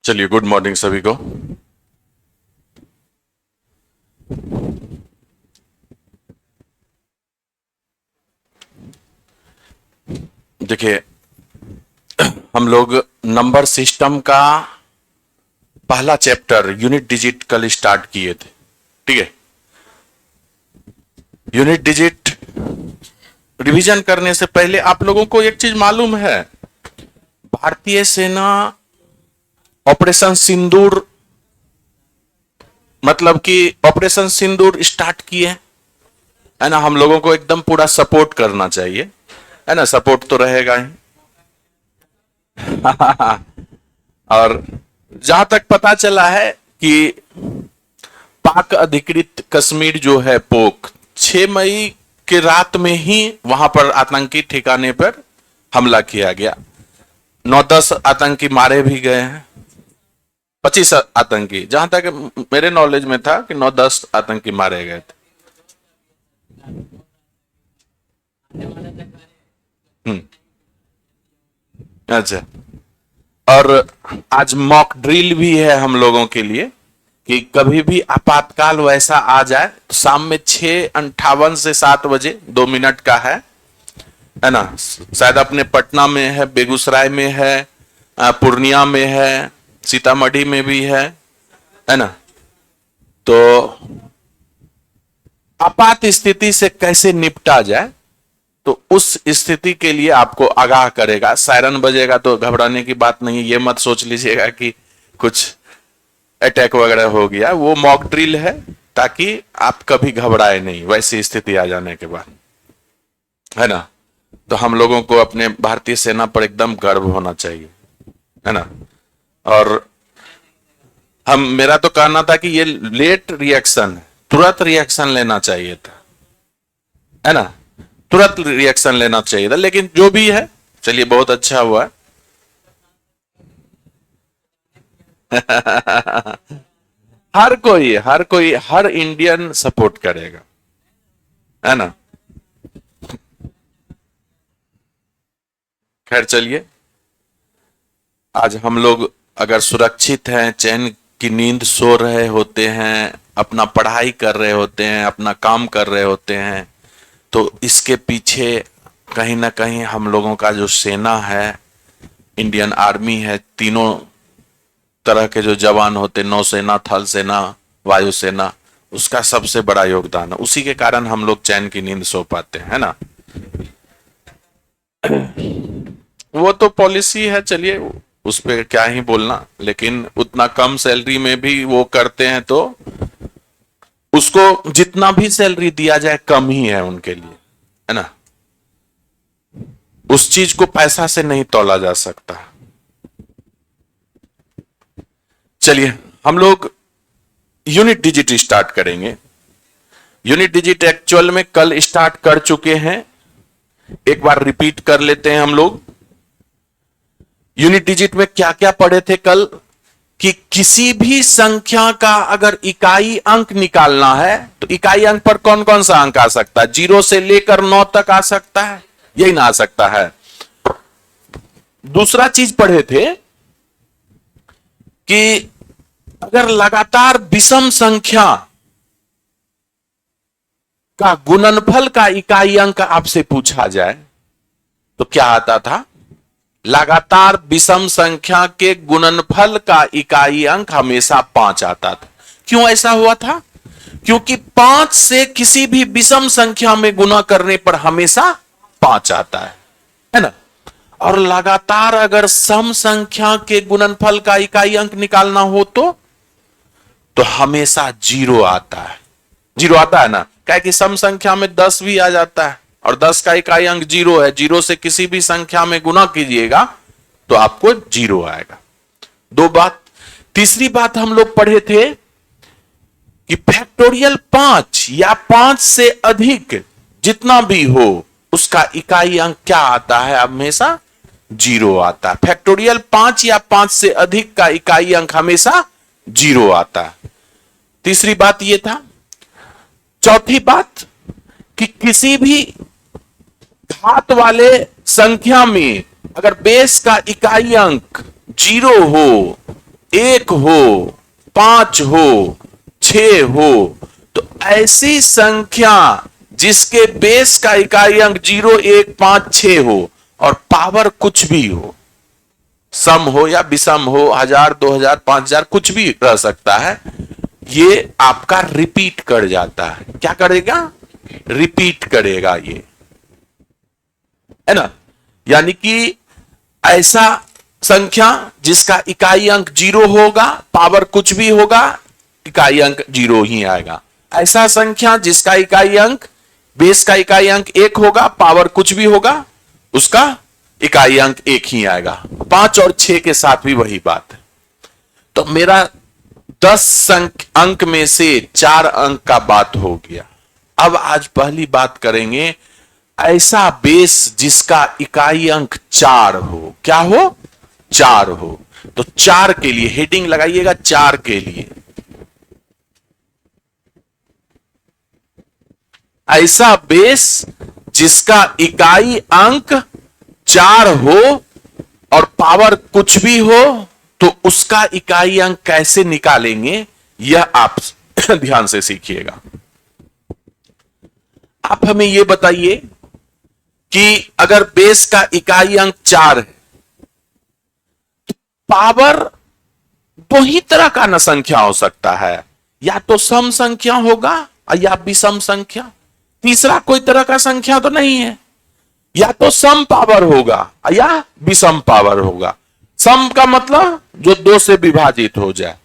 चलिए, good morning सभी को। देखिए, हम लोग नंबर सिस्टम का पहला चैप्टर यूनिट डिजिट कल स्टार्ट किए थे। ठीक है, यूनिट डिजिट रिवीजन करने से पहले आप लोगों को एक चीज मालूम है, भारतीय सेना ऑपरेशन सिंदूर मतलब कि ऑपरेशन सिंदूर स्टार्ट किए है ना। हम लोगों को एकदम पूरा सपोर्ट करना चाहिए, है ना। सपोर्ट तो रहेगा ही। और जहां तक पता चला है कि पाक अधिकृत कश्मीर जो है पोक 6 मई के रात में ही वहां पर आतंकी ठिकाने पर हमला किया गया। 9-10 आतंकी मारे भी गए हैं। 25 आतंकी, जहां तक मेरे नॉलेज में था कि 9-10 आतंकी मारे गए थे। अच्छा, और आज मॉक ड्रिल भी है हम लोगों के लिए कि कभी भी आपातकाल वैसा आ जाए तो शाम में 6:58 से 7 बजे 2 मिनट का है ना। शायद अपने पटना में है, बेगूसराय में है, पूर्णिया में है, सीतामढ़ी में भी है ना। तो आपात स्थिति से कैसे निपटा जाए, तो उस स्थिति के लिए आपको आगाह करेगा। सायरन बजेगा तो घबराने की बात नहीं, ये मत सोच लीजिएगा कि कुछ अटैक वगैरह हो गया। वो मॉक ड्रिल है ताकि आप कभी घबराए नहीं वैसी स्थिति आ जाने के बाद, है ना। तो हम लोगों को अपने भारतीय सेना पर एकदम गर्व होना चाहिए, है ना। और मेरा तो कहना था कि ये लेट रिएक्शन है, तुरंत रिएक्शन लेना चाहिए था, है ना। तुरंत रिएक्शन लेना चाहिए था, लेकिन जो भी है चलिए बहुत अच्छा हुआ। हर इंडियन सपोर्ट करेगा, है ना। खैर चलिए, आज हम लोग अगर सुरक्षित हैं, चैन की नींद सो रहे होते हैं, अपना पढ़ाई कर रहे होते हैं, अपना काम कर रहे होते हैं, तो इसके पीछे कहीं ना कहीं हम लोगों का जो सेना है, इंडियन आर्मी है, तीनों तरह के जो जवान होते, नौसेना, थल सेना, वायुसेना, उसका सबसे बड़ा योगदान है। उसी के कारण हम लोग चैन की नींद सो पाते हैं, है ना। वो तो पॉलिसी है, चलिए उस पर क्या ही बोलना, लेकिन उतना कम सैलरी में भी वो करते हैं तो उसको जितना भी सैलरी दिया जाए कम ही है उनके लिए, है ना। उस चीज को पैसा से नहीं तौला जा सकता। चलिए, हम लोग यूनिट डिजिट स्टार्ट करेंगे। यूनिट डिजिट एक्चुअल में कल स्टार्ट कर चुके हैं, एक बार रिपीट कर लेते हैं हम लोग। यूनिट डिजिट में क्या क्या पढ़े थे कल, कि किसी भी संख्या का अगर इकाई अंक निकालना है तो इकाई अंक पर कौन कौन सा अंक आ सकता है। 0 से लेकर 9 तक आ सकता है, यही ना आ सकता है। दूसरा चीज पढ़े थे कि अगर लगातार विषम संख्या का गुणनफल का इकाई अंक आपसे पूछा जाए तो क्या आता था। लगातार विषम संख्या के गुणनफल का इकाई अंक हमेशा 5 आता था। क्यों ऐसा हुआ था? क्योंकि 5 से किसी भी विषम संख्या में गुना करने पर हमेशा 5 आता है ना। और लगातार अगर सम संख्या के गुणनफल का इकाई अंक निकालना हो तो हमेशा 0 आता है। 0 आता है ना, क्या कि सम संख्या में 10 भी आ जाता है और 10 का इकाई अंक 0 है। 0 से किसी भी संख्या में गुना कीजिएगा तो आपको 0 आएगा। दो बात। तीसरी बात हम लोग पढ़े थे कि फैक्टोरियल 5 या 5 से अधिक जितना भी हो उसका इकाई अंक क्या आता है, हमेशा 0 आता है। फैक्टोरियल 5 या 5 से अधिक का इकाई अंक हमेशा 0 आता है। तीसरी बात यह था। चौथी बात कि किसी भी घात वाले संख्या में अगर बेस का इकाई अंक 0 हो, 1 हो, 5 हो, 6 हो, तो ऐसी संख्या जिसके बेस का इकाई अंक 0, 1, 5, 6 हो और पावर कुछ भी हो, सम हो या विषम हो, 1000, 2000, 5000 कुछ भी रह सकता है, ये आपका रिपीट कर जाता है। क्या करेगा? रिपीट करेगा ये, है ना। यानी कि ऐसा संख्या जिसका इकाई अंक 0 होगा, पावर कुछ भी होगा, इकाई अंक 0 ही आएगा। ऐसा संख्या जिसका इकाई अंक, बेस का इकाई अंक 1 होगा, पावर कुछ भी होगा, उसका इकाई अंक 1 ही आएगा। 5 और 6 के साथ भी वही बात है। तो मेरा 10 अंक में से 4 अंक का बात हो गया। अब आज पहली बात करेंगे ऐसा बेस जिसका इकाई अंक 4 हो। क्या हो? 4 हो। तो 4 के लिए हेडिंग लगाइएगा, 4 के लिए। ऐसा बेस जिसका इकाई अंक 4 हो और पावर कुछ भी हो, तो उसका इकाई अंक कैसे निकालेंगे, यह आप ध्यान से सीखिएगा। आप हमें यह बताइए कि अगर बेस का इकाई अंक 4 है, तो पावर दो ही तरह का न संख्या हो सकता है, या तो सम संख्या होगा या विषम संख्या। तीसरा कोई तरह का संख्या तो नहीं है। या तो सम पावर होगा या विषम पावर होगा। सम का मतलब जो 2 से विभाजित हो जाए,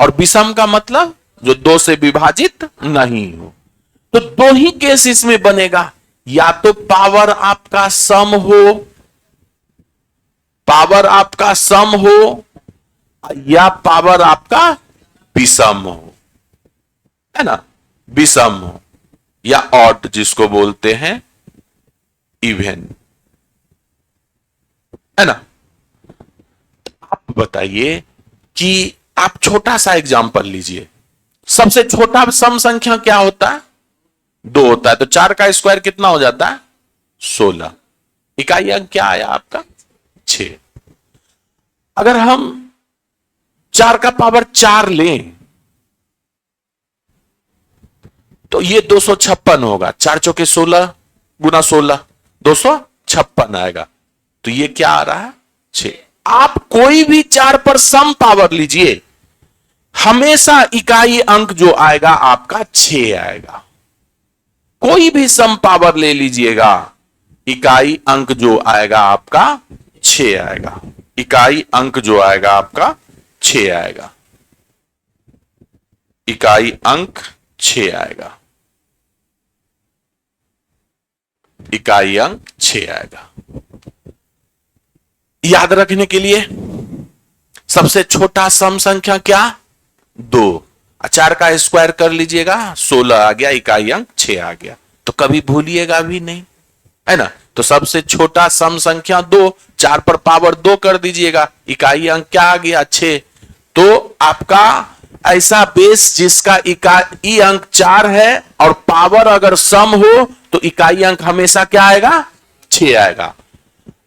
और विषम का मतलब जो 2 से विभाजित नहीं हो। तो 2 ही केस इसमें बनेगा, या तो पावर आपका सम हो, पावर आपका सम हो, या पावर आपका विषम हो, है ना। विषम हो या ऑड जिसको बोलते हैं, इवन, है ना। आप बताइए कि आप छोटा सा एग्जांपल लीजिए। सबसे छोटा सम संख्या क्या होता है? 2 होता है। तो 4 का स्क्वायर कितना हो जाता है? 16। इकाई अंक क्या आया आपका? 6। अगर हम 4 का पावर 4 लें तो ये 256 होगा। 4 चौके 16 गुना 16, 256 आएगा। तो ये क्या आ रहा है? 6। आप कोई भी 4 पर सम पावर लीजिए, हमेशा इकाई अंक जो आएगा आपका 6 आएगा। कोई भी सम पावर ले लीजिएगा, इकाई अंक जो आएगा आपका 6 आएगा। इकाई अंक जो आएगा आपका 6 आएगा। इकाई अंक 6 आएगा। इकाई अंक 6 आएगा। याद रखने के लिए सबसे छोटा सम संख्या क्या? 2। 4 का स्क्वायर कर लीजिएगा, 16 आ गया, इकाई अंक 6 आ गया। तो कभी भूलिएगा भी नहीं, है ना। तो सबसे छोटा सम संख्या 2, 4 पर पावर 2 कर दीजिएगा, इकाई अंक क्या आ गया? 6। तो आपका ऐसा बेस जिसका इकाई अंक 4 है और पावर अगर सम हो तो इकाई अंक हमेशा क्या आएगा? 6 आएगा।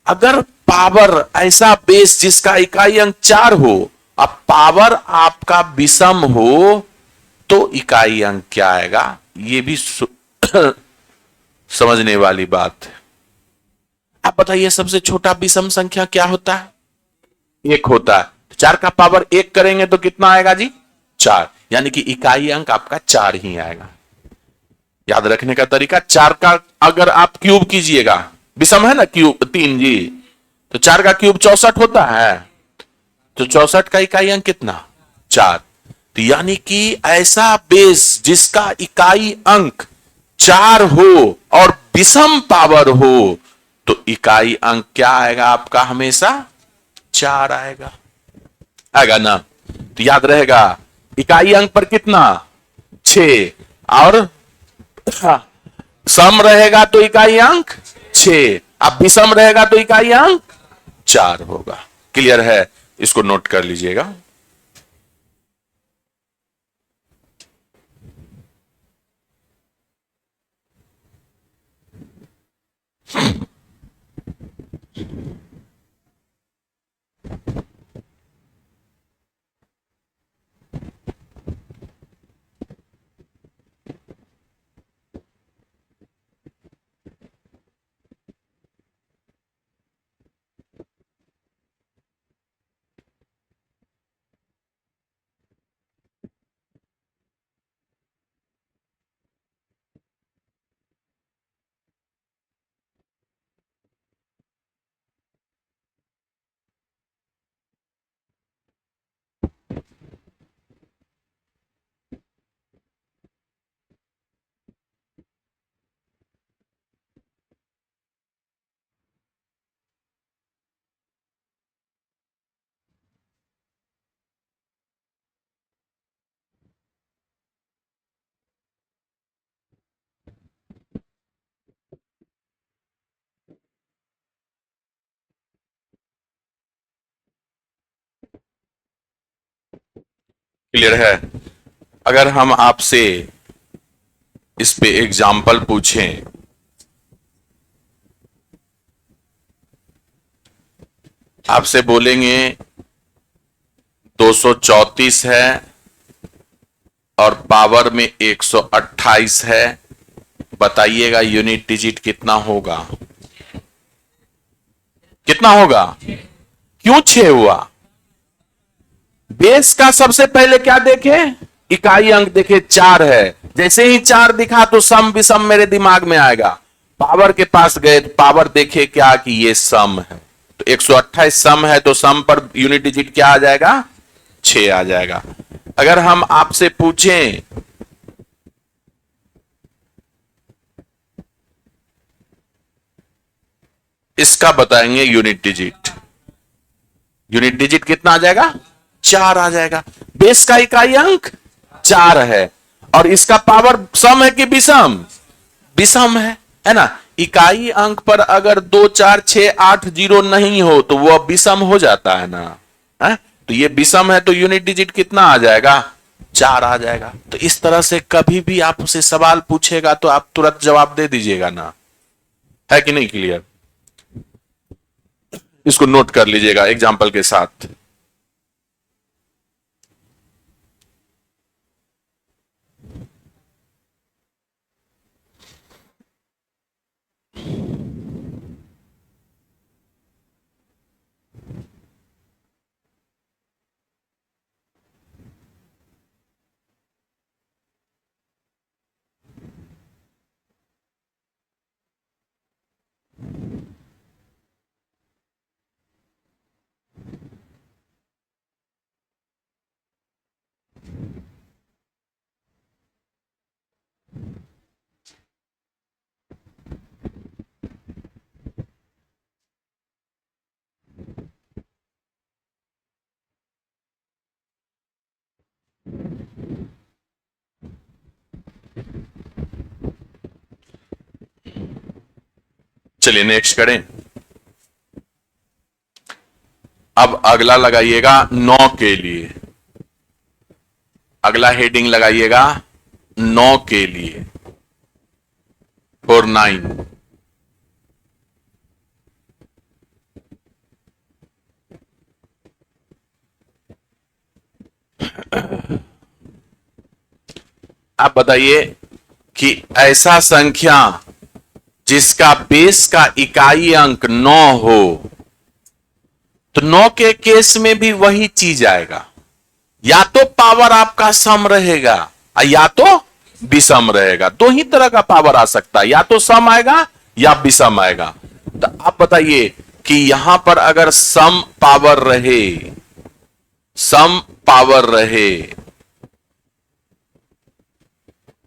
अगर पावर ऐसा बेस जिसका इकाई अंक 4 हो, अब पावर आपका विषम हो, तो इकाई अंक क्या आएगा? ये भी समझने वाली बात है। आप बताइए सबसे छोटा विषम संख्या क्या होता है? 1 होता है। 4 का पावर 1 करेंगे तो कितना आएगा जी? 4। यानी कि इकाई अंक आपका 4 ही आएगा। याद रखने का तरीका, 4 का अगर आप क्यूब कीजिएगा, विषम है ना, क्यूब 3 जी, तो 4 का क्यूब 64 होता है। तो 64 का इकाई अंक कितना? 4। तो यानी कि ऐसा बेस जिसका इकाई अंक 4 हो और विषम पावर हो, तो इकाई अंक क्या आएगा आपका? हमेशा 4 आएगा। आएगा ना। तो याद रहेगा, इकाई अंक पर कितना? 6। और सम रहेगा तो इकाई अंक 6, अब विषम रहेगा तो इकाई अंक 4 होगा। क्लियर है? इसको नोट कर लीजिएगा। क्लियर है? अगर हम आपसे इस पे एग्जाम्पल पूछें, आपसे बोलेंगे 234 है और पावर में 128 है, बताइएगा यूनिट डिजिट कितना होगा? कितना होगा? क्यों 6 हुआ? बेस का सबसे पहले क्या देखे? इकाई अंक देखे 4 है। जैसे ही 4 दिखा तो सम विषम मेरे दिमाग में आएगा। पावर के पास गए तो पावर देखे क्या कि ये सम है, तो 128 सम है, तो सम पर यूनिट डिजिट क्या आ जाएगा? 6 आ जाएगा। अगर हम आपसे पूछें इसका, बताएंगे यूनिट डिजिट। यूनिट डिजिट कितना आ जाएगा? 4 आ जाएगा। बेस का इकाई अंक 4 है और इसका पावर सम है कि विषम? विषम है ना? इकाई अंक पर अगर 2 4 6 8 0 नहीं हो तो वह विषम हो जाता है ना, है? तो ये विषम है तो यूनिट डिजिट कितना आ जाएगा? 4 आ जाएगा। तो इस तरह से कभी भी आपसे सवाल पूछेगा तो आप तुरंत जवाब दे दीजिएगा ना, है कि नहीं? क्लियर? इसको नोट कर लीजिएगा एग्जाम्पल के साथ। चलिए नेक्स्ट करें। अब अगला लगाइएगा 9 के लिए। अगला हेडिंग लगाइएगा 9 के लिए, 49। आप बताइए कि ऐसा संख्या जिसका बेस का इकाई अंक 9 हो, तो 9 के केस में भी वही चीज आएगा, या तो पावर आपका सम रहेगा या तो विषम रहेगा। दो ही तरह का पावर आ सकता है, या तो सम आएगा या विषम आएगा। तो आप बताइए कि यहां पर अगर सम पावर रहे, सम पावर रहे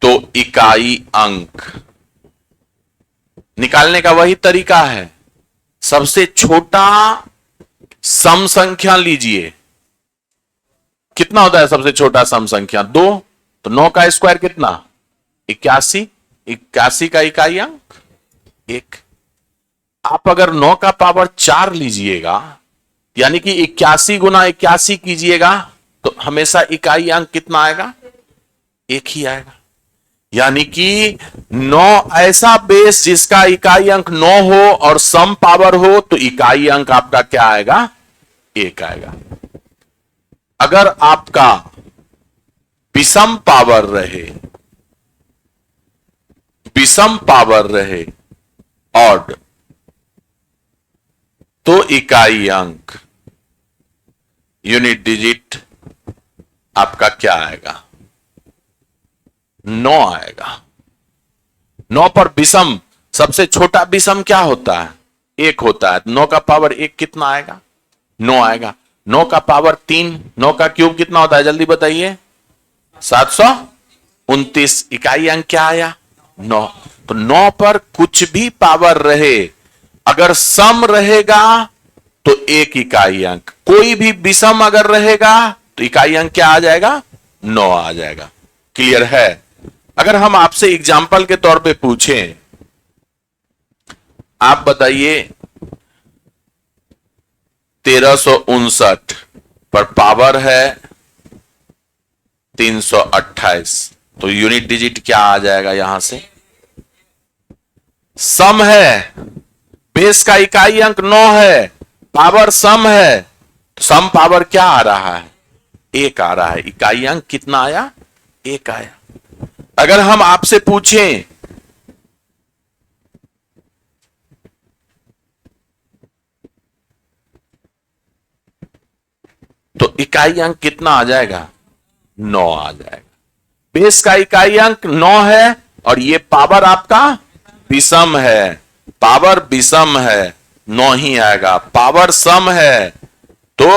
तो इकाई अंक निकालने का वही तरीका है। सबसे छोटा सम संख्या लीजिए। कितना होता है सबसे छोटा सम संख्या? 2। तो 9 का स्क्वायर कितना? 81। 81 का इकाई अंक 1। आप अगर 9 का पावर 4 लीजिएगा, यानी कि 81 गुना 81 कीजिएगा, तो हमेशा इकाई अंक कितना आएगा? 1 ही आएगा। यानी कि 9 ऐसा बेस जिसका इकाई अंक 9 हो और सम पावर हो, तो इकाई अंक आपका क्या आएगा? 1 आएगा। अगर आपका विषम पावर रहे, विषम पावर रहे ऑड, तो इकाई अंक यूनिट डिजिट आपका क्या आएगा? 9 आएगा। 9 पर विषम, सबसे छोटा विषम क्या होता है? 1 होता है। 9 का पावर 1 कितना आएगा? 9 आएगा। 9 का पावर 3, 9 का क्यूब कितना होता है? जल्दी बताइए। 729। इकाई अंक क्या आया? 9। तो 9 पर कुछ भी पावर रहे, अगर सम रहेगा तो 1 इकाई अंक, कोई भी विषम अगर रहेगा तो इकाई अंक क्या आ जाएगा? 9 आ जाएगा। क्लियर है? अगर हम आपसे एग्जाम्पल के तौर पे पूछें, आप बताइए 1359 पर पावर है 328। तो यूनिट डिजिट क्या आ जाएगा यहां से? सम है, बेस का इकाई अंक 9 है, पावर सम है, तो सम पावर क्या आ रहा है? 1 आ रहा है। इकाई अंक कितना आया? 1 आया। अगर हम आपसे पूछें तो इकाई अंक कितना आ जाएगा? 9 आ जाएगा। बेस का इकाई अंक 9 है और ये पावर आपका विषम है, पावर विषम है, 9 ही आएगा। पावर सम है तो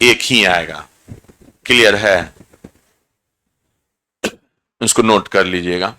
1 ही आएगा। क्लियर है? इसको नोट कर लीजिएगा।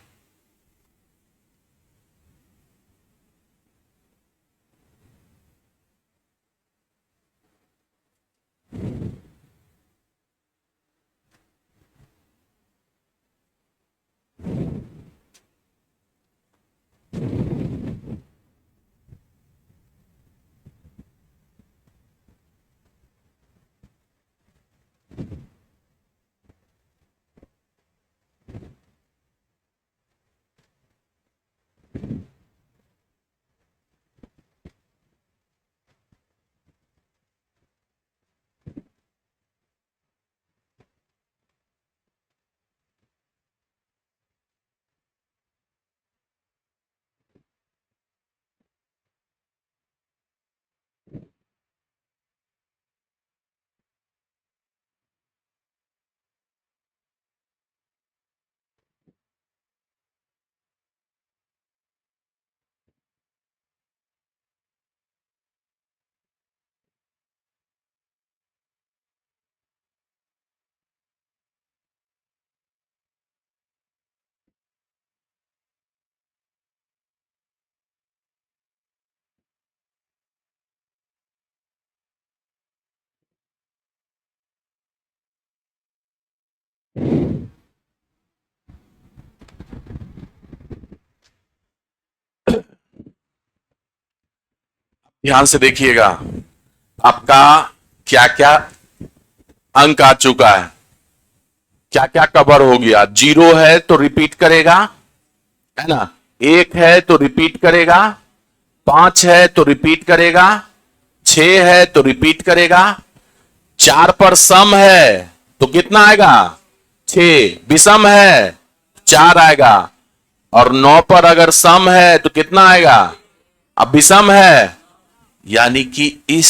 ध्यान से देखिएगा, आपका क्या क्या अंक आ चुका है, क्या क्या कवर हो गया। 0 है तो रिपीट करेगा, है ना? 1 है तो रिपीट करेगा, 5 है तो रिपीट करेगा, 6 है तो रिपीट करेगा, 4 पर सम है तो कितना आएगा? 6। विषम है 4 आएगा, और 9 पर अगर सम है तो कितना आएगा? अब विषम है, यानी कि इस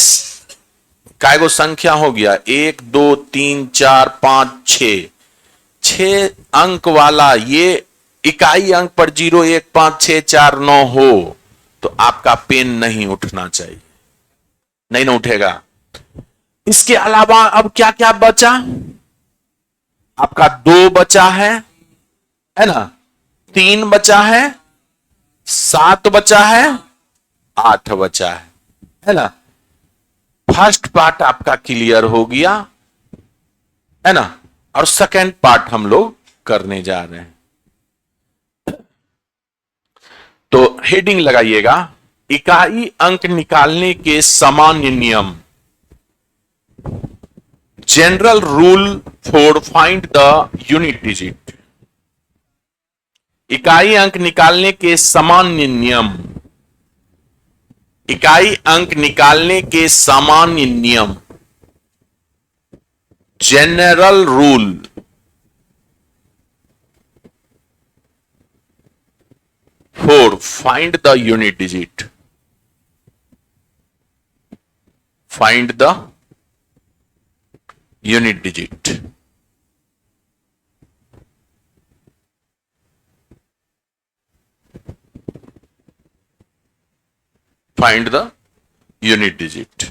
कायगो संख्या हो गया 1 2 3 4 5 6, 6 अंक वाला ये इकाई अंक पर 0 1 5 6 4 9 हो तो आपका पेन नहीं उठना चाहिए, नहीं ना उठेगा। इसके अलावा अब क्या क्या बचा? आपका 2 बचा है ना? 3 बचा है, 7 बचा है, 8 बचा है ना? फर्स्ट पार्ट आपका क्लियर हो गया, है ना? और सेकेंड पार्ट हम लोग करने जा रहे हैं। तो हेडिंग लगाइएगा, इकाई अंक निकालने के सामान्य नियम, general rule for find the unit digit. इकाई अंक निकालने के सामान्य नियम, इकाई अंक निकालने के सामान्य नियम, general rule for find the unit digit, find the unit digit. Find the unit digit.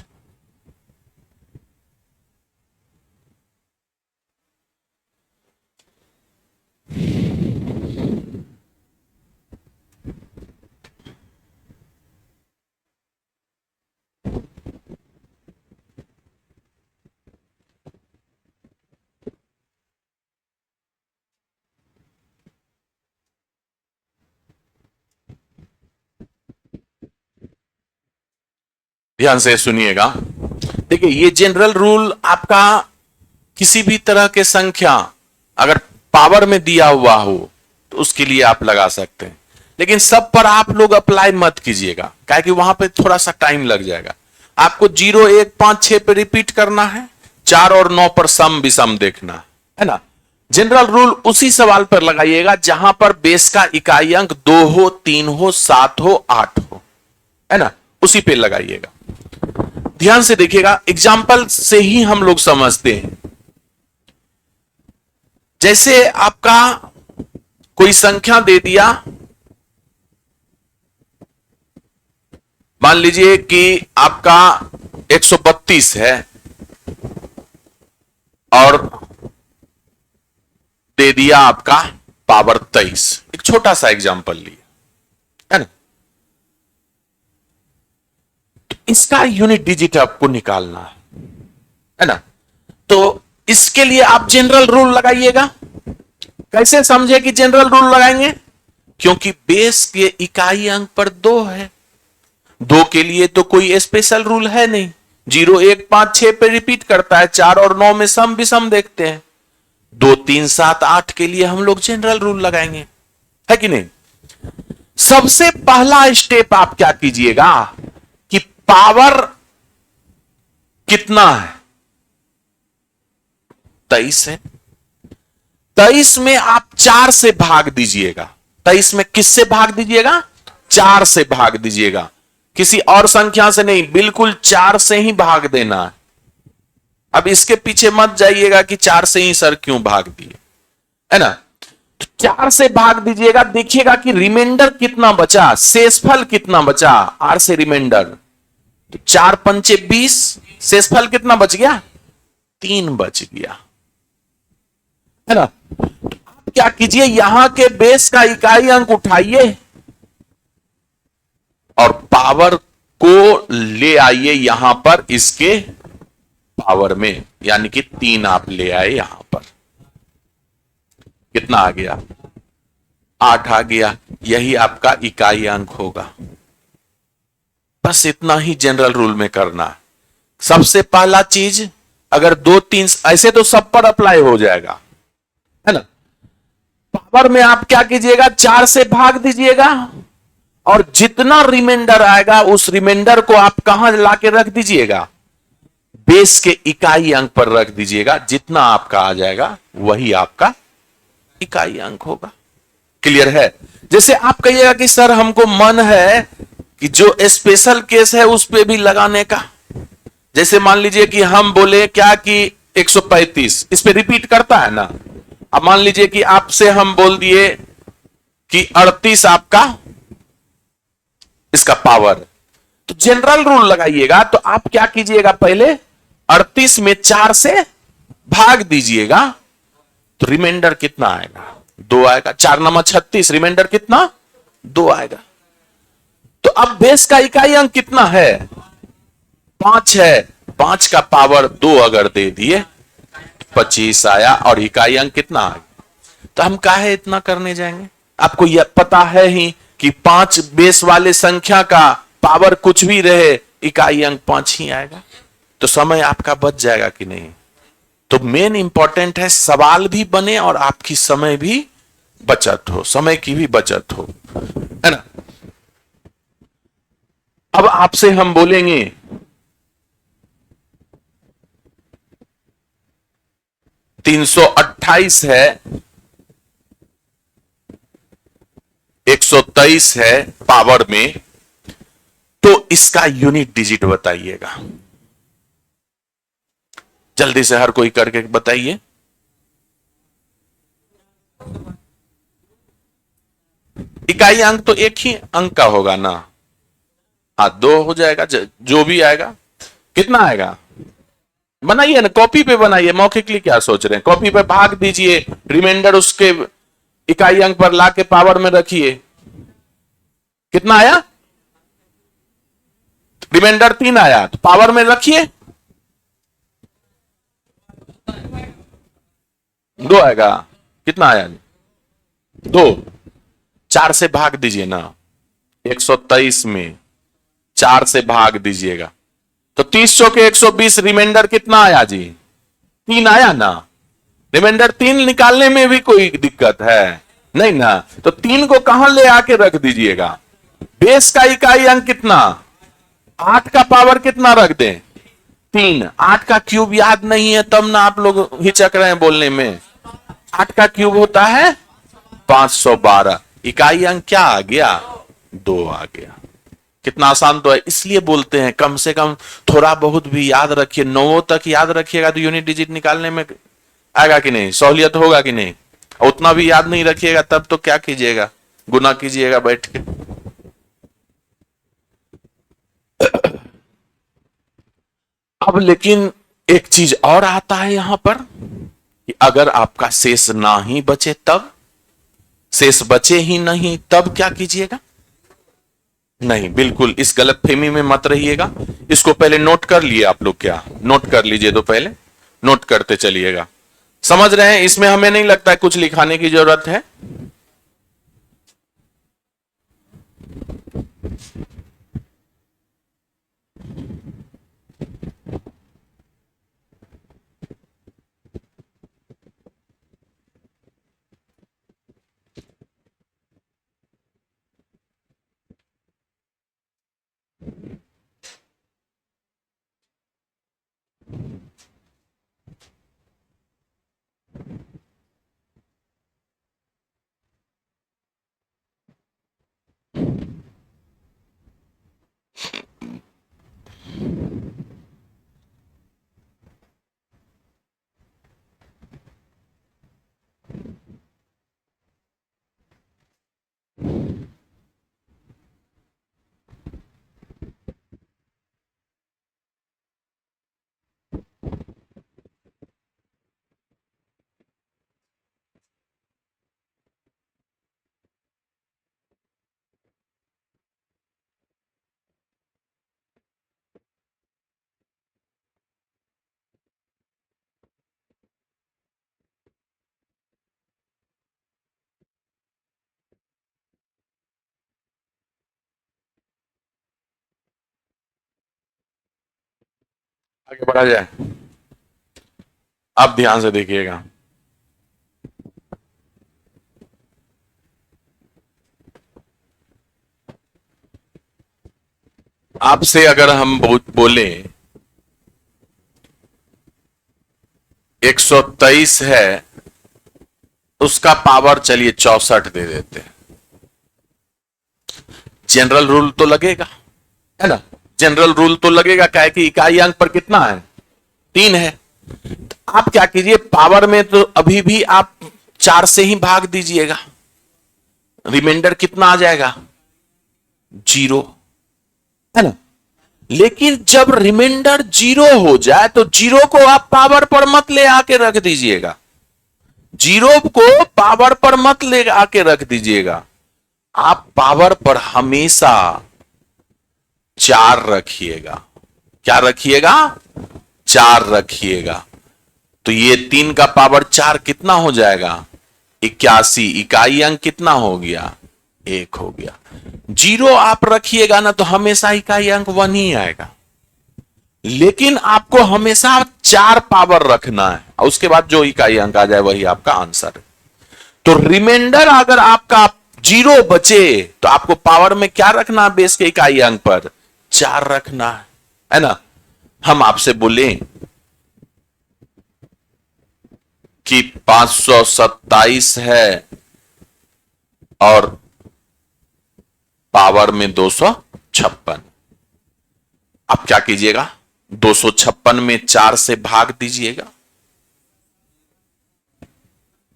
ध्यान से सुनिएगा। देखिए, ये जनरल रूल आपका किसी भी तरह के संख्या अगर पावर में दिया हुआ हो तो उसके लिए आप लगा सकते हैं, लेकिन सब पर आप लोग अप्लाई मत कीजिएगा, काहे कि वहां पे थोड़ा सा टाइम लग जाएगा। आपको 0, 1, 5, 6 पे रिपीट करना है, 4 और 9 पर सम विषम देखना है ना। जनरल रूल उसी सवाल पर लगाइएगा जहां पर बेस का इकाई अंक 2 हो, 3 हो, 7 हो, 8 हो, है ना, उसी पे लगाइएगा। ध्यान से देखिएगा, एग्जाम्पल से ही हम लोग समझते हैं। जैसे आपका कोई संख्या दे दिया, मान लीजिए कि आपका 132 है और दे दिया आपका पावर 23। एक छोटा सा एग्जांपल लिया, है ना। तो इसका यूनिट डिजिट आपको निकालना है ना। तो इसके लिए आप जनरल रूल लगाइएगा। कैसे समझे कि जनरल रूल लगाएंगे? क्योंकि बेस के इकाई अंक पर 2 है, 2 के लिए तो कोई स्पेशल रूल है नहीं। 0, 1, 5, 6 पे रिपीट करता है, 4 और 9 में सम विषम देखते हैं। 2, 3, 7, 8 के लिए हम लोग जनरल रूल लगाएंगे, है कि नहीं। सबसे पहला स्टेप आप क्या कीजिएगा कि पावर कितना है, 23 है। 23 में आप 4 से भाग दीजिएगा। 23 में किससे भाग दीजिएगा? 4 से भाग दीजिएगा, किसी और संख्या से नहीं, बिल्कुल 4 से ही भाग देना है। अब इसके पीछे मत जाइएगा कि 4 से ही सर क्यों भाग दिए, है ना। तो 4 से भाग दीजिएगा, देखिएगा कि रिमाइंडर कितना बचा, शेषफल कितना बचा। आर से रिमाइंडर, तो 4 पंचे 20, शेषफल कितना बच गया? 3 बच गया, है ना। तो आप क्या कीजिए, यहां के बेस का इकाई अंक उठाइए और पावर को ले आइए यहां पर इसके पावर में, यानी कि 3 आप ले आए यहां पर। कितना आ गया? 8 आ गया। यही आपका इकाई अंक होगा। बस इतना ही जनरल रूल में करना है। सबसे पहला चीज, अगर 2, 3 ऐसे तो सब पर अप्लाई हो जाएगा, है ना। पावर में आप क्या कीजिएगा, 4 से भाग दीजिएगा और जितना रिमाइंडर आएगा उस रिमाइंडर को आप कहां लाके रख दीजिएगा? बेस के इकाई अंक पर रख दीजिएगा। जितना आपका आ जाएगा वही आपका इकाई अंक होगा। क्लियर है? जैसे आप कहिएगा कि सर हमको मन है कि जो स्पेशल केस है उस पे भी लगाने का। जैसे मान लीजिए कि हम बोले क्या कि 135 इस पे रिपीट करता है ना। अब मान लीजिए कि आपसे हम बोल दिए कि 38 आपका इसका पावर, तो जनरल रूल लगाइएगा। तो आप क्या कीजिएगा, पहले 38 में 4 से भाग दीजिएगा, तो रिमाइंडर कितना आएगा? 2 आएगा। 4 नंबर 36, रिमाइंडर कितना? 2 आएगा। तो अब बेस का इकाई अंक कितना है? 5 है। 5 का पावर 2 अगर दे दिए 25 आया और इकाई अंक कितना आ गया। तो हम काहे इतना करने जाएंगे? आपको यह पता है ही कि 5 बेस वाले संख्या का पावर कुछ भी रहे, इकाई अंक 5 ही आएगा। तो समय आपका बच जाएगा कि नहीं। तो मेन इंपॉर्टेंट है सवाल भी बने और आपकी समय भी बचत हो, समय की भी बचत हो, है ना। अब आपसे हम बोलेंगे 328 है, 123 है पावर में, तो इसका यूनिट डिजिट बताइएगा। जल्दी से हर कोई करके बताइए। इकाई अंक तो एक ही अंक का होगा ना। हाँ, 2 हो जाएगा, जो भी आएगा। कितना आएगा बनाइए ना, कॉपी पे बनाइए। मौखिकली क्या सोच रहे हैं? कॉपी पे भाग दीजिए, रिमाइंडर उसके इकाई अंक पर लाके पावर में रखिए। कितना आया? रिमाइंडर 3 आया, तो पावर में रखिए, 2 आएगा। कितना आया? 2। 4 से भाग दीजिए ना, 123 में 4 से भाग दीजिएगा, तो 30 चौके 120, रिमाइंडर कितना आया जी? 3 आया ना। रिमाइंडर 3 निकालने में भी कोई दिक्कत है नहीं ना, तो 3 को कहां ले आके रख दीजिएगा? बेस का इकाई अंक कितना? 8 का पावर कितना रख दें? 3। 8 का क्यूब याद नहीं है तब ना आप लोग हिचक रहे हैं बोलने में। 8 का क्यूब होता है 512। इकाई अंक क्या आ गया? 2 आ गया। कितना आसान तो है, इसलिए बोलते हैं कम से कम थोड़ा बहुत भी याद रखिए। 9 तक याद रखिएगा तो यूनिट डिजिट निकालने में आएगा कि नहीं, सहूलियत होगा कि नहीं। उतना भी याद नहीं रखिएगा तब तो क्या कीजिएगा? गुना कीजिएगा बैठ के। अब लेकिन एक चीज और आता है यहां पर कि अगर आपका शेष ना ही बचे तब, शेष बचे ही नहीं तब क्या कीजिएगा? नहीं, बिल्कुल इस गलतफहमी में मत रहिएगा। इसको पहले नोट कर लिए आप लोग? क्या नोट कर लीजिए, तो पहले नोट करते चलिएगा। समझ रहे हैं? इसमें हमें नहीं लगता है कुछ लिखाने की जरूरत है। आगे बढ़ा जाए। अब ध्यान से देखिएगा। आपसे अगर हम बोले 123 है, उसका पावर चलिए 64 दे देते हैं। जनरल रूल तो लगेगा, है ना? जनरल रूल तो लगेगा, क्या है कि इकाई अंक पर कितना है? 3 है। तो आप क्या कीजिए, पावर में तो अभी भी आप 4 से ही भाग दीजिएगा। रिमाइंडर कितना आ जाएगा? 0, है ना? लेकिन जब रिमाइंडर 0 हो जाए तो 0 को आप पावर पर मत ले आके रख दीजिएगा। 0 को पावर पर मत ले आके रख दीजिएगा। आप पावर पर हमेशा 4 रखिएगा। क्या रखिएगा? 4 रखिएगा। तो ये 3 का पावर 4 कितना हो जाएगा? 81। इकाई अंक कितना हो गया? 1 हो गया। 0 आप रखिएगा ना तो हमेशा इकाई अंक 1 ही आएगा। लेकिन आपको हमेशा 4 पावर रखना है और उसके बाद जो इकाई अंक आ जाए वही आपका आंसर है। तो रिमाइंडर अगर आपका 0 बचे तो आपको पावर में क्या रखना है? बेस के इकाई अंक पर 4 रखना है ना? हम आपसे बोले कि 527 है और पावर में 256। आप क्या कीजिएगा? 256 में 4 से भाग दीजिएगा।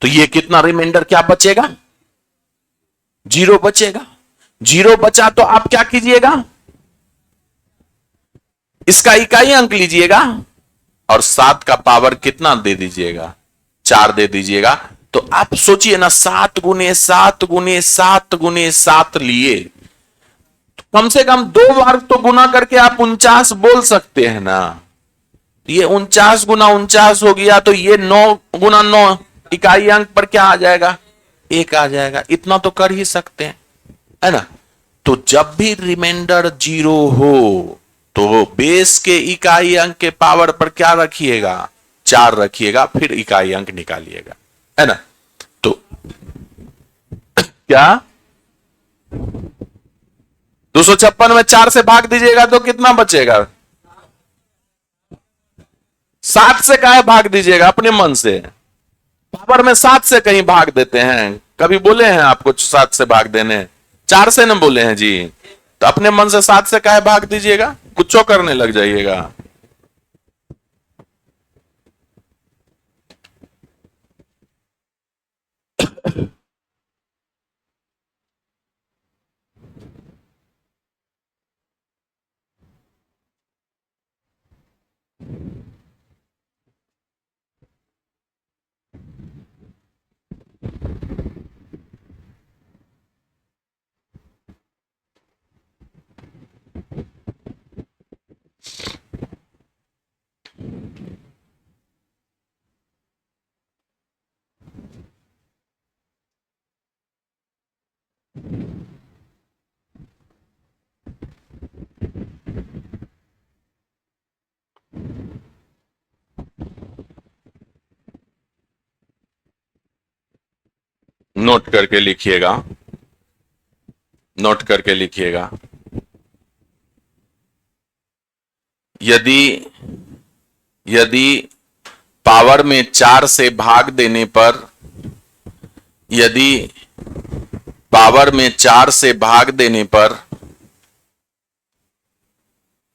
तो ये कितना रिमाइंडर क्या बचेगा? 0 बचेगा। 0 बचा तो आप क्या कीजिएगा? इसका इकाई अंक लीजिएगा और 7 का पावर कितना दे दीजिएगा? 4 दे दीजिएगा। तो आप सोचिए ना, 7 गुने 7 गुने 7 गुने 7 लिए, तो कम से कम 2 बार तो गुना करके आप 49 बोल सकते हैं ना। ये 49 गुना 49 हो गया, तो ये 9 गुना 9 इकाई अंक पर क्या आ जाएगा? 1 आ जाएगा। इतना तो कर ही सकते हैं, है ना? तो जब भी रिमाइंडर 0 हो तो बेस के इकाई अंक के पावर पर क्या रखिएगा? 4 रखिएगा, फिर इकाई अंक निकालिएगा, है ना। तो क्या 256 में 4 से भाग दीजिएगा तो कितना बचेगा? 7 से काहे भाग दीजिएगा अपने मन से? पावर में 7 से कहीं भाग देते हैं? कभी बोले हैं आपको 7 से भाग देने? 4 से न बोले हैं जी। तो अपने मन से 7 से काहे भाग दीजिएगा, कुछ करने लग जाइएगा। नोट करके लिखिएगा, नोट करके लिखिएगा। यदि यदि पावर में 4 से भाग देने पर, यदि पावर में 4 से भाग देने पर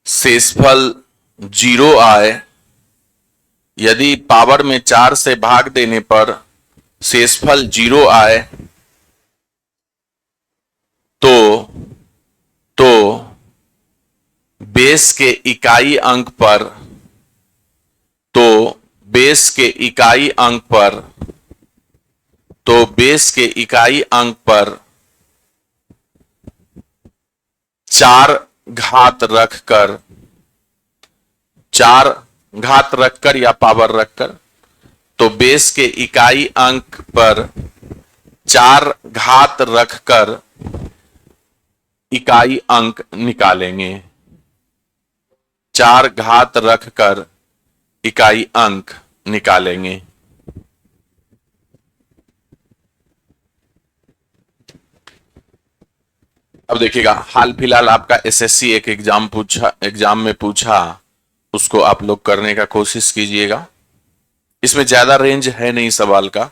शेषफल 0 आए, यदि पावर में 4 से भाग देने पर शेषफल 0 आए, तो तो बेस के इकाई अंक पर, तो बेस के इकाई अंक पर, तो बेस के इकाई अंक पर 4 घात रखकर, 4 घात रखकर या पावर रखकर, तो बेस के इकाई अंक पर 4 घात रखकर इकाई अंक निकालेंगे। 4 घात रखकर इकाई अंक निकालेंगे। अब देखिएगा, हाल फिलहाल आपका एसएससी एक एग्जाम में पूछा, उसको आप लोग करने का कोशिश कीजिएगा। इसमें ज्यादा रेंज है नहीं सवाल का।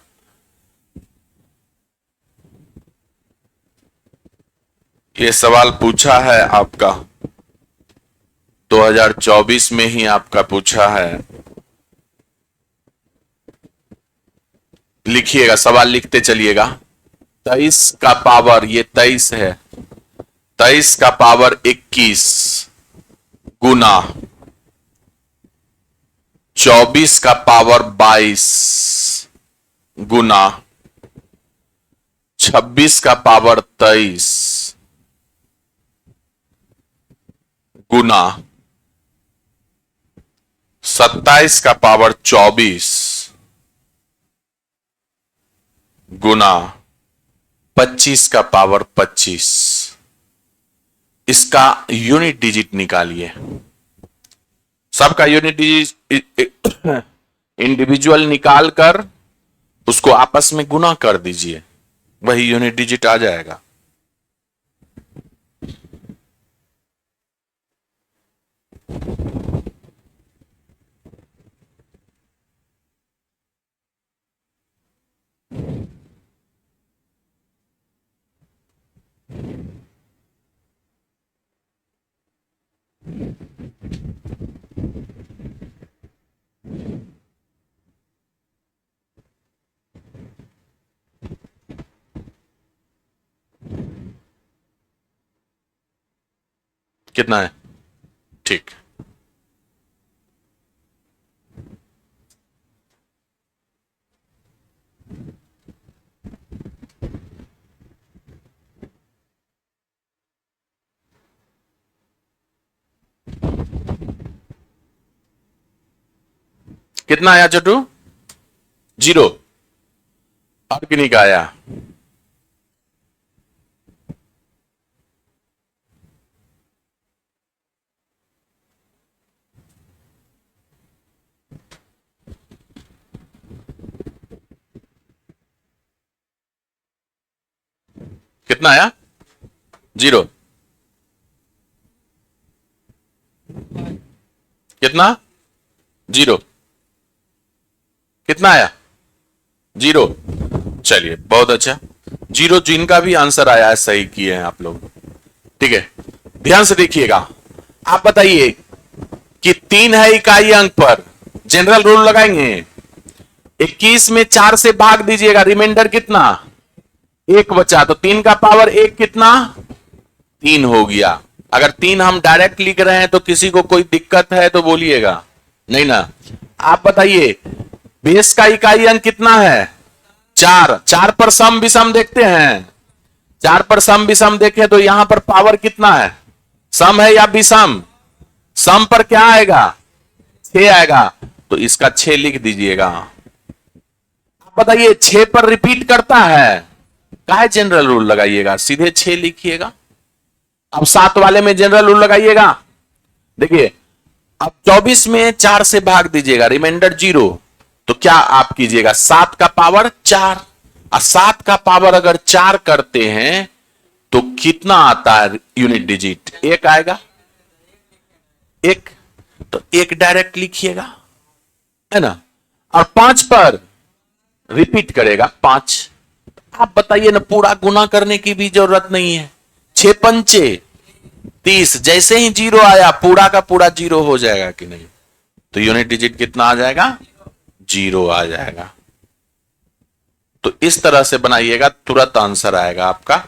ये सवाल पूछा है आपका 2024 में ही आपका पूछा है। लिखिएगा, सवाल लिखते चलिएगा। 23 का पावर, ये 23 है, 23 का पावर 21 गुना 24 का पावर 22 गुना 26 का पावर 23 गुना 27 का पावर 24 गुना 25 का पावर 25। इसका यूनिट डिजिट निकालिए। सबका यूनिट डिजिट इंडिविजुअल निकाल कर उसको आपस में गुना कर दीजिए, वही यूनिट डिजिट आ जाएगा। कितना है? ठीक। कितना आया चटू? 0। ऑर्गेनिक आया। कितना आया? 0। कितना? 0। कितना आया? 0। चलिए बहुत अच्छा, 0 जिनका भी आंसर आया है सही किए हैं आप लोग। ठीक है, ध्यान से देखिएगा। आप बताइए कि 3 है इकाई अंक पर, जनरल रूल लगाएंगे। 21 में 4 से भाग दीजिएगा, रिमाइंडर कितना? 1 बचा, तो 3 का पावर 1 कितना? 3 हो गया। अगर 3 हम डायरेक्ट लिख रहे हैं तो किसी को कोई दिक्कत है तो बोलिएगा, नहीं ना। आप बताइए बेस का इकाई अंक कितना है? 4। 4 पर सम विषम देखते हैं, 4 पर सम विषम देखें तो यहां पर पावर कितना है? सम है या विषम? सम पर क्या आएगा? 6 आएगा, तो इसका 6 लिख दीजिएगा। आप बताइए 6 पर रिपीट करता है, काहे जनरल रूल लगाइएगा, सीधे 6 लिखिएगा। अब 7 वाले में जनरल रूल लगाइएगा। देखिए अब 24 में 4 से भाग दीजिएगा, रिमाइंडर 0, तो क्या आप कीजिएगा? 7 का पावर 4, और 7 का पावर अगर 4 करते हैं तो कितना आता है यूनिट डिजिट? 1 आएगा। 1, तो 1 डायरेक्ट लिखिएगा, है ना। और 5 पर रिपीट करेगा 5। आप बताइए ना, पूरा गुना करने की भी जरूरत नहीं है। 6 पंचे 30, जैसे ही 0 आया पूरा का पूरा 0 हो जाएगा कि नहीं? तो यूनिट डिजिट कितना आ जाएगा? 0 आ जाएगा। तो इस तरह से बनाइएगा, तुरंत आंसर आएगा आपका।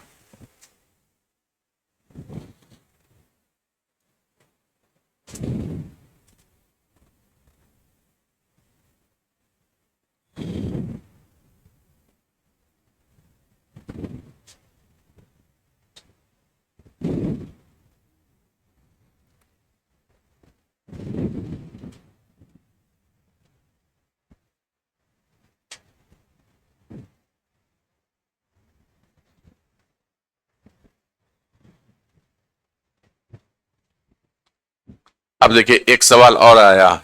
अब देखिए एक सवाल और आया,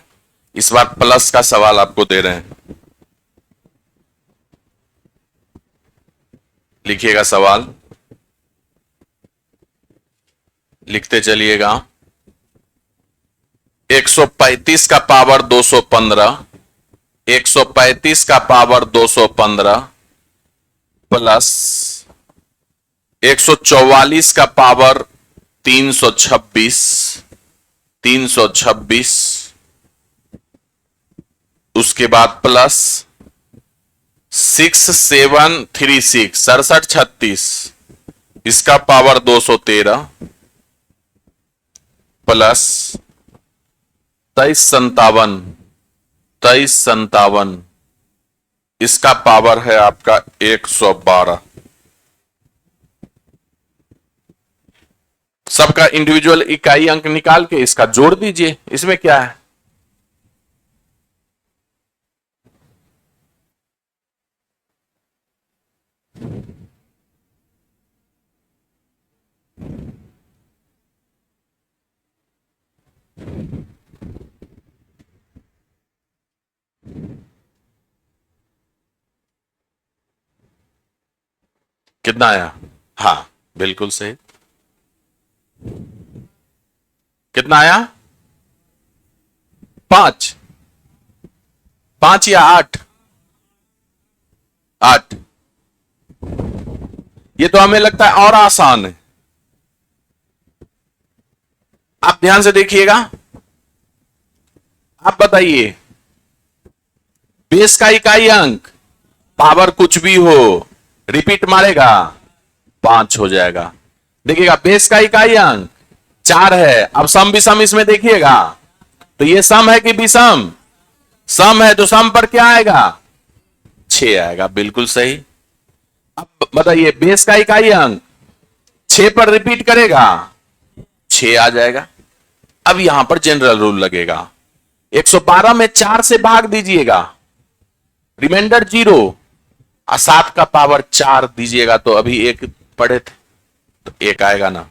इस बार प्लस का सवाल आपको दे रहे हैं। लिखिएगा सवाल, लिखते चलिएगा। 135 का पावर 215, 135 का पावर 215 प्लस 144 का पावर 326, 326, उसके बाद प्लस 6736 6736, इसका पावर 213 प्लस 2357, 2357, इसका पावर है आपका 112। सबका इंडिविजुअल इकाई अंक निकाल के इसका जोड़ दीजिए, इसमें क्या है? कितना आया? हाँ बिल्कुल सही। कितना आया? 5, 5 या 8? 8। ये तो हमें लगता है और आसान है। आप ध्यान से देखिएगा, आप बताइए बेस का इकाई अंक पावर कुछ भी हो रिपीट मारेगा 5 हो जाएगा। देखिएगा बेस का इकाई अंक 4 है, अब सम विषम इसमें देखिएगा, तो ये सम है कि विषम? सम है, तो सम पर क्या आएगा? 6 आएगा, बिल्कुल सही। अब बताइए बेस का इकाई अंक 6 पर रिपीट करेगा, 6 आ जाएगा। अब यहां पर जनरल रूल लगेगा, 112 में 4 से भाग दीजिएगा, रिमाइंडर 0, और 7 का पावर 4 दीजिएगा, तो अभी 1 पढ़े थे तो 1 आएगा ना।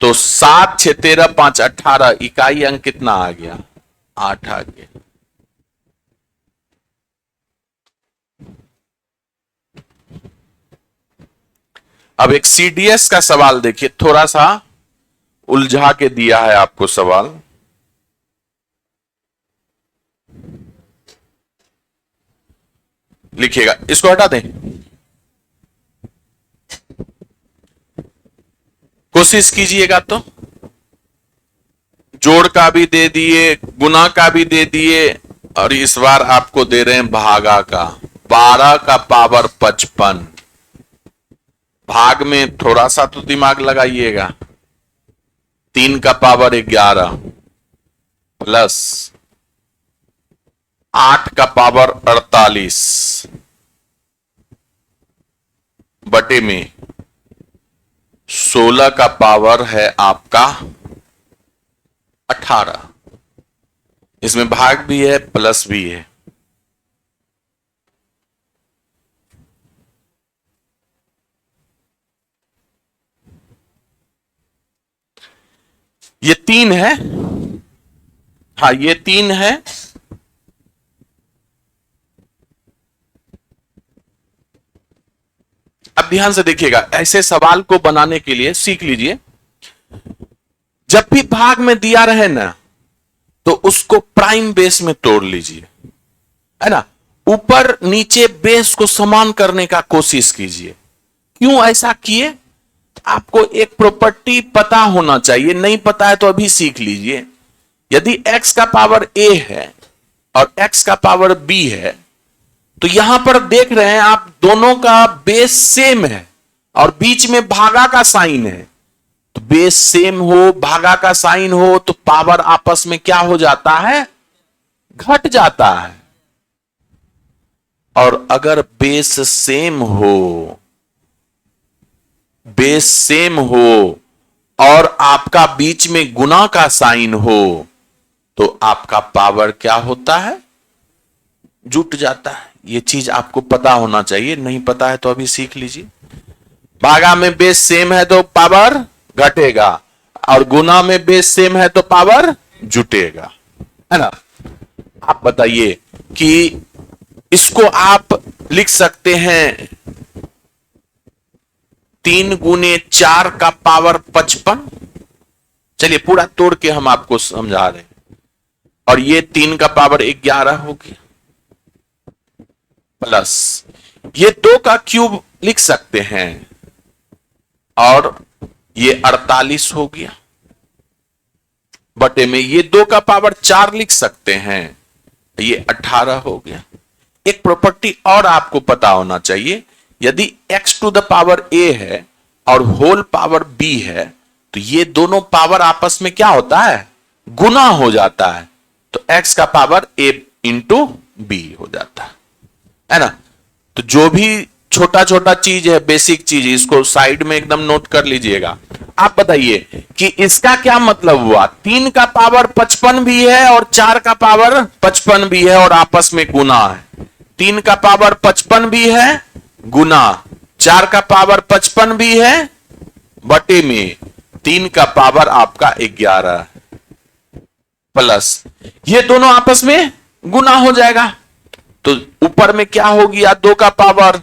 तो 7 6 13 5 18, इकाई अंक कितना आ गया? 8 आ गया। अब एक सीडीएस का सवाल देखिए, थोड़ा सा उलझा के दिया है आपको सवाल। लिखिएगा, इसको हटा दें, कोशिश कीजिएगा। तो जोड़ का भी दे दिए, गुना का भी दे दिए, और इस बार आपको दे रहे हैं भागा का। 12 का पावर 55। भाग में थोड़ा सा तो दिमाग लगाइएगा। 3 का पावर 11 प्लस 8 का पावर 48 बटे में 16 का पावर है आपका 18। इसमें भाग भी है प्लस भी है। ये 3 है, हाँ ये 3 है। अब ध्यान से देखिएगा, ऐसे सवाल को बनाने के लिए सीख लीजिए, जब भी भाग में दिया रहे ना तो उसको प्राइम बेस में तोड़ लीजिए, है ना। ऊपर नीचे बेस को समान करने का कोशिश कीजिए। क्यों ऐसा किए? आपको एक प्रॉपर्टी पता होना चाहिए, नहीं पता है तो अभी सीख लीजिए। यदि x का पावर a है और x का पावर b है, तो यहां पर देख रहे हैं आप दोनों का बेस सेम है और बीच में भागा का साइन है। तो बेस सेम हो, भागा का साइन हो, तो पावर आपस में क्या हो जाता है? घट जाता है। और अगर बेस सेम हो, बेस सेम हो और आपका बीच में गुना का साइन हो, तो आपका पावर क्या होता है? जुट जाता है। यह चीज आपको पता होना चाहिए, नहीं पता है तो अभी सीख लीजिए। भागा में बेस सेम है तो पावर घटेगा, और गुना में बेस सेम है तो पावर जुटेगा, है ना। आप बताइए कि इसको आप लिख सकते हैं 3 गुने 4 का पावर 55। चलिए पूरा तोड़ के हम आपको समझा रहे हैं। और ये 3 का पावर 11 हो गया, प्लस ये 2 का क्यूब लिख सकते हैं, और ये 48 हो गया, बटे में ये 2 का पावर 4 लिख सकते हैं, ये 18 हो गया। एक प्रॉपर्टी और आपको पता होना चाहिए, यदि x to the power a है और होल पावर b है, तो ये दोनों पावर आपस में क्या होता है? गुना हो जाता है। तो x का पावर a इंटू b हो जाता है ना। तो जो भी छोटा छोटा चीज है, बेसिक चीज, इसको साइड में एकदम नोट कर लीजिएगा। आप बताइए कि इसका क्या मतलब हुआ? 3 का पावर 55 भी है और 4 का पावर 55 भी है और आपस में गुना है। 3 का पावर 55 भी है गुना, 4 का पावर 55 भी है, बटे में 3 का पावर आपका 11 प्लस ये दोनों आपस में गुना हो जाएगा। तो ऊपर में क्या हो गया? 2 का पावर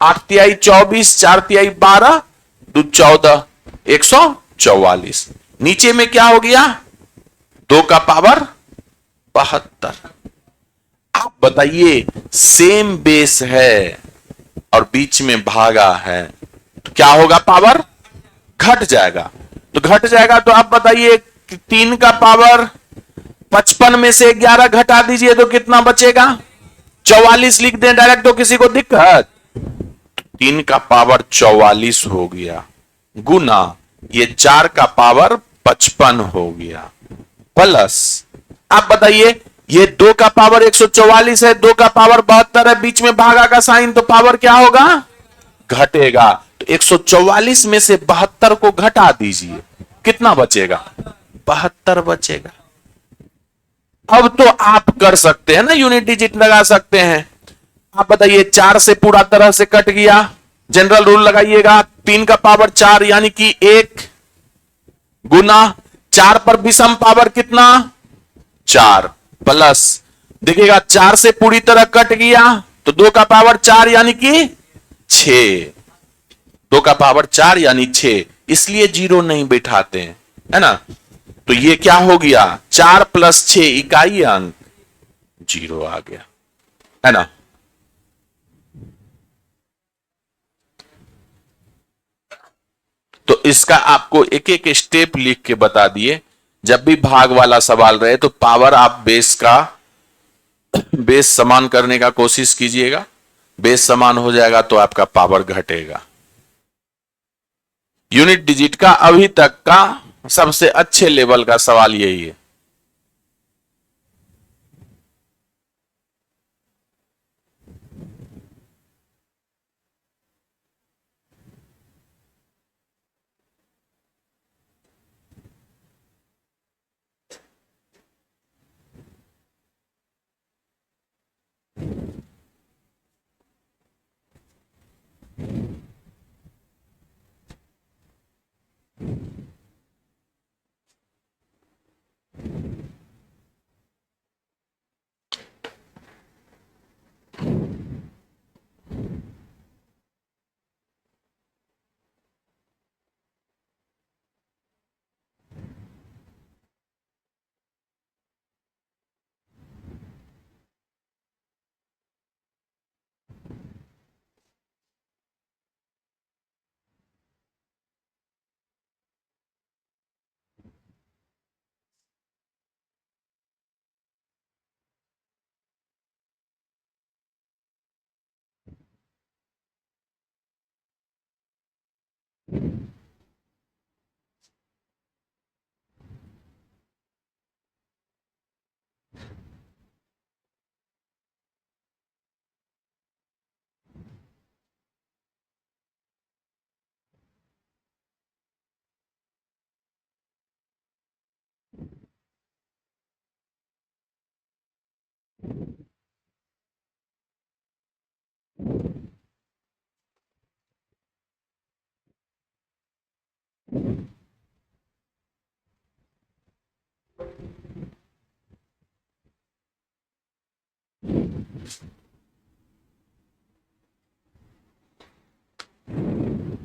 8 तिहाई 24, 4 तिहाई 12, 2 14, 144। नीचे में क्या हो गया? 2 का पावर 72। आप बताइए, सेम बेस है और बीच में भागा है, तो क्या होगा? पावर घट जाएगा। तो घट जाएगा तो आप बताइए, 3 का पावर 55 में से 11 घटा दीजिए तो कितना बचेगा? 44 लिख दें डायरेक्ट, तो किसी को दिक्कत? 3 का पावर 44 हो गया, गुना ये 4 का पावर 55 हो गया, प्लस आप बताइए, ये 2 का पावर 144 है, 2 का पावर 72 है, बीच में भागा का साइन, तो पावर क्या होगा? घटेगा। तो 144 में से 72 को घटा दीजिए, कितना बचेगा? 72 बचेगा। अब तो आप कर सकते हैं ना, यूनिट डिजिट लगा सकते हैं। आप बताइए, 4 से पूरा तरह से कट गया, जनरल रूल लगाइएगा। 3 का पावर 4 यानी कि 1 गुना 4 पर विषम पावर कितना? 4 प्लस देखिएगा, 4 से पूरी तरह कट गया तो 2 का पावर 4 यानी कि 6 2 का पावर 4 यानी 6, इसलिए जीरो नहीं बैठाते हैं, है ना। तो ये क्या हो गया, 4 + 6 इकाई अंक, जीरो आ गया, है ना। तो इसका आपको एक एक स्टेप लिख के बता दिए। जब भी भाग वाला सवाल रहे तो पावर आप बेस समान करने का कोशिश कीजिएगा। बेस समान हो जाएगा तो आपका पावर घटेगा। यूनिट डिजिट का अभी तक का सबसे अच्छे लेवल का सवाल यही है।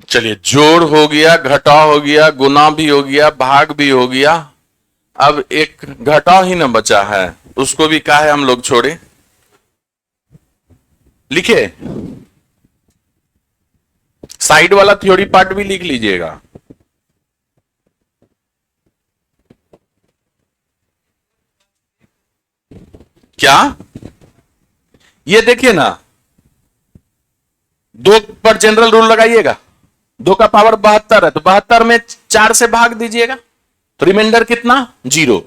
चलिए, जोड़ हो गया, घटाव हो गया, गुना भी हो गया, भाग भी हो गया। अब एक घटाव ही ना बचा है, उसको भी काहे हम लोग छोड़े। लिखे, साइड वाला थ्योरी पार्ट भी लिख लीजिएगा। क्या, ये देखिए ना, 2 पर जनरल रूल लगाइएगा। 2 का पावर 72 है तो 72 में 4 से भाग दीजिएगा तो रिमाइंडर कितना, 0।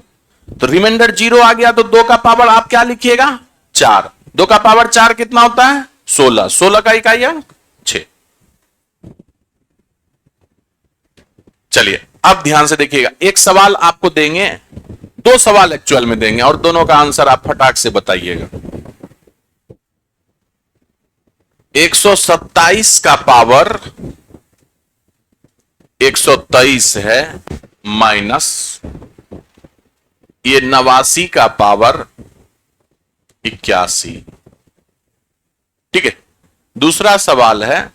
तो रिमाइंडर 0 आ गया तो 2 का पावर आप क्या लिखिएगा, 4। 2 का पावर 4 कितना होता है, 16। 16 का इकाई अंक 6। चलिए, अब ध्यान से देखिएगा, एक सवाल आपको देंगे, 2 सवाल एक्चुअल में देंगे और दोनों का आंसर आप फटाक से बताइएगा। 127 का पावर 123 है, माइनस ये 89 का पावर 81। ठीक है, दूसरा सवाल है,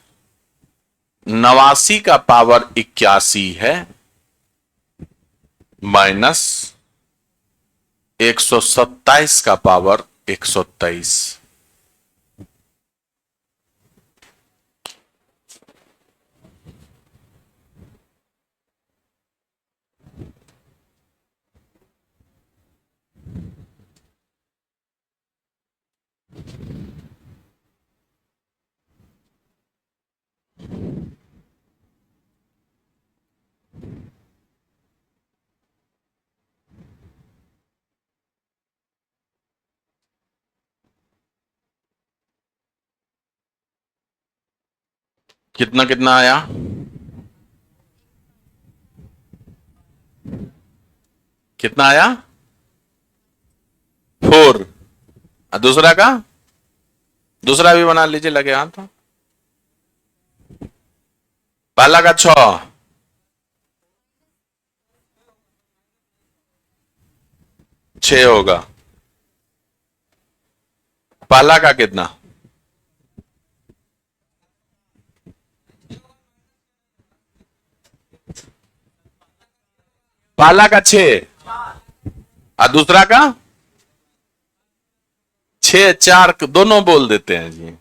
89 का पावर 81 है, माइनस 127 का पावर 123। कितना कितना आया, कितना आया, 4। दूसरा का, दूसरा भी बना लीजिए, लगे हाथ तो। पहला का 6, 6 होगा। पहला का कितना, पहला का 6 और दूसरा का 6 4 दोनों बोल देते हैं जी।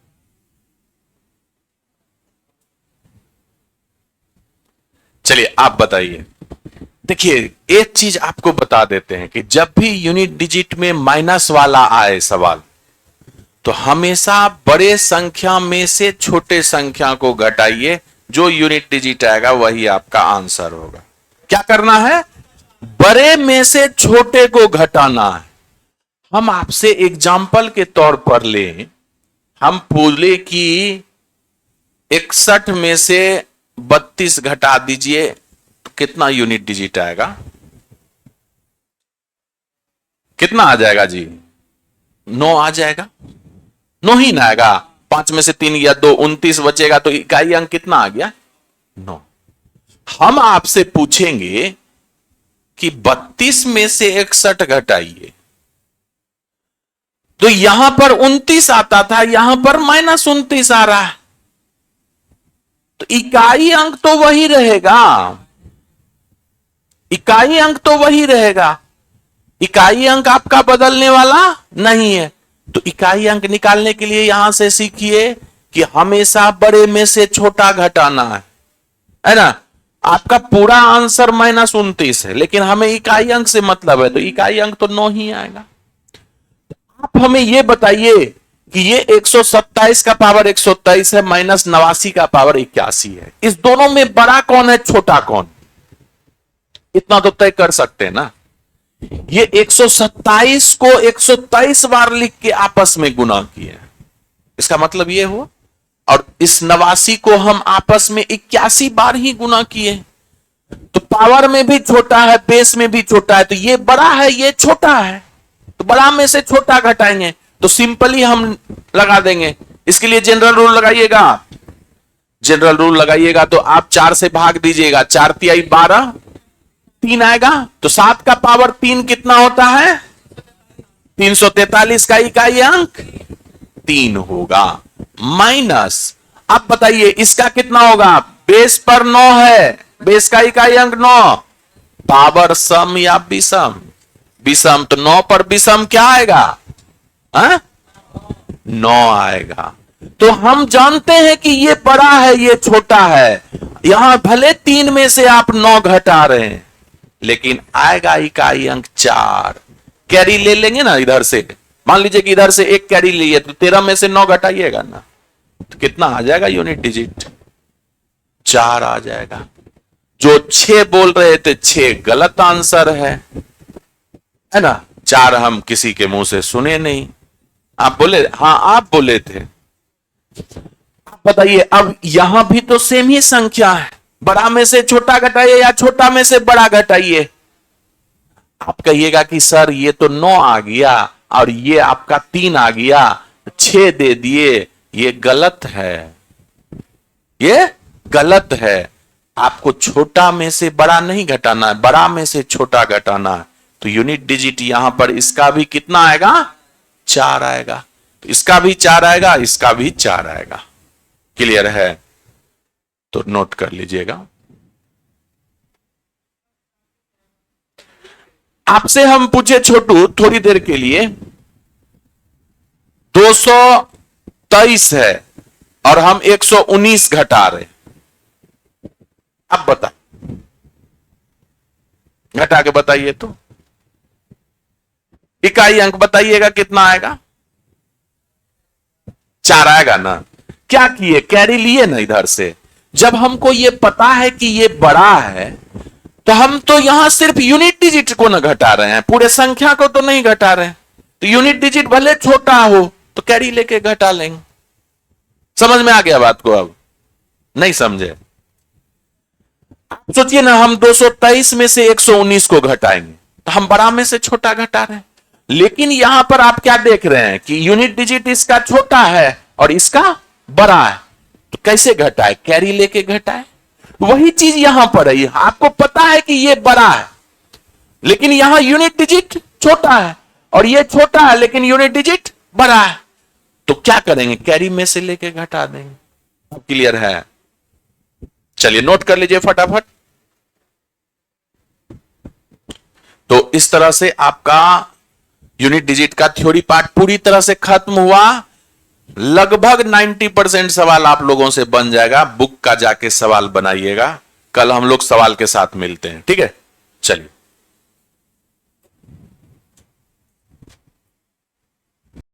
चलिए आप बताइए। देखिए एक चीज आपको बता देते हैं कि जब भी यूनिट डिजिट में माइनस वाला आए सवाल, तो हमेशा बड़े संख्या में से छोटे संख्या को घटाइए, जो यूनिट डिजिट आएगा वही आपका आंसर होगा। क्या करना है? बड़े में से छोटे को घटाना है। हम आपसे एग्जाम्पल के तौर पर लें, हम बोले कि 61 में से 32 घटा दीजिए तो कितना यूनिट डिजिट आएगा? कितना आ जाएगा जी? 9 आ जाएगा। 9 ही ना आएगा, 5 में से 3 गया 2, 29 बचेगा, तो इकाई अंक कितना आ गया? 9। हम आपसे पूछेंगे कि 32 में से 61 घटाइए, तो यहां पर 29 आता था, यहां पर -29 आ रहा है, तो इकाई अंक तो वही रहेगा। इकाई अंक तो वही रहेगा, इकाई अंक आपका बदलने वाला नहीं है। तो इकाई अंक निकालने के लिए यहां से सीखिए कि हमेशा बड़े में से छोटा घटाना है ना। आपका पूरा आंसर -29 है, लेकिन हमें इकाई अंक से मतलब है, तो इकाई अंक तो 9 ही आएगा। आप हमें यह बताइए कि ये 127 का पावर 123 है, -89 का पावर 81 है। इस दोनों में बड़ा कौन है, छोटा कौन? इतना तो तय कर सकते हैं ना। ये 127 को 123 बार लिख के आपस में गुना किए, इसका मतलब ये हुआ। और इस 89 को हम आपस में 81 बार ही गुना किए, तो पावर में भी छोटा है, बेस में भी छोटा है, तो ये बड़ा है, ये छोटा है, तो बड़ा में से छोटा घटाएंगे, तो सिंपली हम लगा देंगे। इसके लिए जनरल रूल लगाइएगा। जनरल रूल लगाइएगा तो आप 4 से भाग दीजिएगा, 4 तिहाई 12, 3 आएगा, तो 7 का पावर 3 कितना होता है? 343 का इकाई अंक 3 होगा। माइनस, अब बताइए इसका कितना होगा? बेस पर 9 है, बेस का इकाई अंक 9, पावर सम या विषम? विषम, तो 9 पर विषम क्या आएगा? 9 आएगा। तो हम जानते हैं कि ये बड़ा है, ये छोटा है। यहां भले 3 में से आप 9 घटा रहे हैं, लेकिन आएगा इकाई अंक 4। कैरी ले लेंगे ना इधर से, मान लीजिए कि इधर से एक कैरी लिए, तो 13 में से 9 घटाइएगा ना, तो कितना आ जाएगा यूनिट डिजिट? 4 आ जाएगा। जो 6 बोल रहे थे, 6 गलत आंसर है ना। 4 हम किसी के मुंह से सुने नहीं, आप बोले, हाँ आप बोले थे। आप बताइए, अब यहां भी तो सेम ही संख्या है, बड़ा में से छोटा घटाइए या छोटा में से बड़ा घटाइए। आप कहिएगा कि सर ये तो 9 आ गया और ये आपका 3 आ गया, 6 दे दिए, ये गलत है, ये गलत है। आपको छोटा में से बड़ा नहीं घटाना है, बड़ा में से छोटा घटाना है। तो यूनिट डिजिट यहां पर इसका भी कितना आएगा? 4 आएगा। तो इसका भी 4 आएगा, इसका भी 4 आएगा। क्लियर है? तो नोट कर लीजिएगा। आपसे हम पूछे छोटू थोड़ी देर के लिए, 223 है और हम 119 घटा रहे, अब बता, घटा के बताइए तो। इकाई अंक बताइएगा कितना आएगा? 4 आएगा ना। क्या किए? कैरी लिए ना इधर से। जब हमको ये पता है कि ये बड़ा है, तो हम तो यहां सिर्फ यूनिट डिजिट को ना घटा रहे हैं, पूरे संख्या को तो नहीं घटा रहे हैं। तो यूनिट डिजिट भले छोटा हो तो कैरी लेके घटा लेंगे। समझ में आ गया बात को? अब नहीं समझे? सोचिए ना, हम 223 में से 119 को घटाएंगे, तो हम बड़ा में से छोटा घटा रहे हैं। लेकिन यहां पर आप क्या देख रहे हैं कि यूनिट डिजिट इसका छोटा है और इसका बड़ा है, तो कैसे घटाए? कैरी लेके घटाए। वही चीज यहां पर है। आपको पता है कि ये बड़ा है, लेकिन यहां यूनिट डिजिट छोटा है, और ये छोटा है लेकिन यूनिट डिजिट बड़ा है, तो क्या करेंगे? कैरी में से लेके घटा देंगे। क्लियर है? चलिए नोट कर लीजिए फटाफट। तो इस तरह से आपका यूनिट डिजिट का थ्योरी पार्ट पूरी तरह से खत्म हुआ। लगभग 90% सवाल आप लोगों से बन जाएगा। बुक का जाके सवाल बनाइएगा। कल हम लोग सवाल के साथ मिलते हैं, ठीक है? चलिए।